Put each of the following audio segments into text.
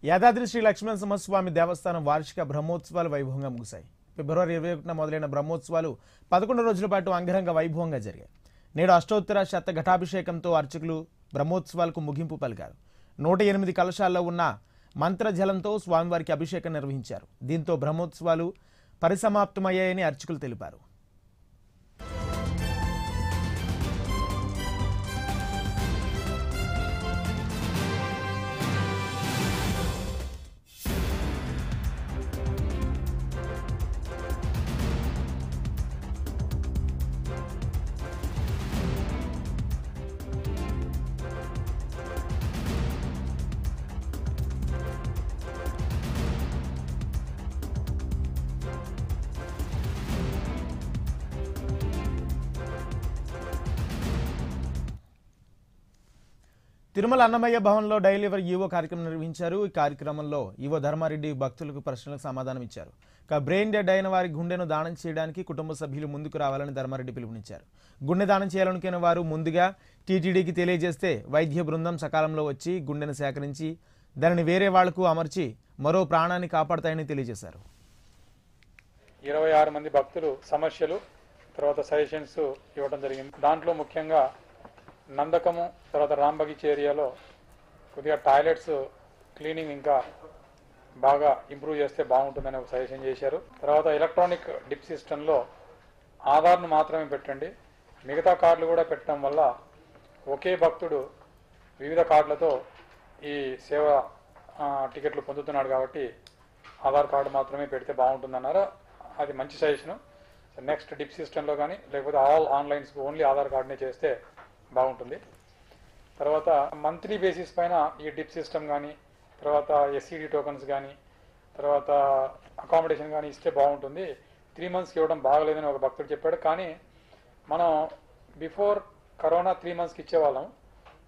యాదాద్రి శ్రీ లక్ష్మీనరసింహస్వామి దేవస్థానం వార్షిక బ్రహ్మోత్సవాలు వైభవంగా ముగిశాయి. ఫిబ్రవరి 21న మొదలైన బ్రహ్మోత్సవాలు 11 రోజుల పాటు అంగరంగ వైభవంగా జరిగాయి. నేడు అష్టోత్తర శత ఘటాభిషేకంతో అర్చకులు బ్రహ్మోత్సవాలకు ముగింపు పలికారు. 108 కలశాల్లో ఉన్న మంత్రజలంతో స్వామివారికి అభిషేకం నిర్వహించారు. దీంతో బ్రహ్మోత్సవాలు పరిసమాప్తమయ్యాయని అర్చకులు తెలిపారు. తిరుమల అన్నమయ్య భవన్లో డైలీవర్ ఈవో కార్యక్రమం నిర్వహించారు. ఈ కార్యక్రమంలో ఈవో ధర్మారెడ్డి భక్తులకు ప్రశ్నలకు సమాధానం ఇచ్చారు. బ్రెయిన్ డెడ్ అయిన వారి గుండెను దానం చేయడానికి కుటుంబ సభ్యులు ముందుకు రావాలని ధర్మారెడ్డి పిలుపునిచ్చారు. గుండె దానం చేయాలనుకునే వారు ముందుగా టీటీడీకి తెలియజేస్తే వైద్య బృందం సకాలంలో వచ్చి గుండెను సేకరించి దానిని వేరే వాళ్లకు అమర్చి మరో ప్రాణాన్ని కాపాడతాయని తెలియజేశారు. 26 మంది భక్తులు సమస్యలు తర్వాత సజెషన్స్ ఇవ్వడం జరిగింది. దాంట్లో ముఖ్యంగా నందకము తర్వాత రాంబగీచ్ ఏరియాలో కొద్దిగా టాయిలెట్స్ క్లీనింగ్ ఇంకా బాగా ఇంప్రూవ్ చేస్తే బాగుంటుందని ఒక సజెషన్ చేశారు. తర్వాత ఎలక్ట్రానిక్ డిప్ సిస్టంలో ఆధార్ను మాత్రమే పెట్టండి, మిగతా కార్డులు కూడా పెట్టడం వల్ల ఒకే భక్తుడు వివిధ కార్డులతో ఈ సేవ టికెట్లు పొందుతున్నాడు కాబట్టి ఆధార్ కార్డు మాత్రమే పెడితే బాగుంటుందన్నారు. అది మంచి సజెషను. నెక్స్ట్ డిప్ సిస్టంలో కానీ లేకపోతే ఆల్ ఆన్లైన్స్ ఓన్లీ ఆధార్ కార్డునే చేస్తే బాగుంటుంది. తర్వాత మంత్లీ బేసిస్ పైన ఈ డిప్ సిస్టమ్ కానీ తర్వాత ఎస్సీడీ టోకన్స్ కానీ తర్వాత అకామిడేషన్ కానీ ఇస్తే బాగుంటుంది. 3 monthsకి ఇవ్వడం బాగలేదని ఒక భక్తుడు చెప్పాడు. కానీ మనం బిఫోర్ కరోనా 3 monthsకి ఇచ్చేవాళ్ళం.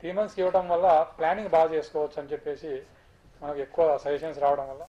3 monthsకి ఇవ్వడం వల్ల ప్లానింగ్ బాగా చేసుకోవచ్చు అని చెప్పేసి మనకు ఎక్కువ సజెషన్స్ రావడం వల్ల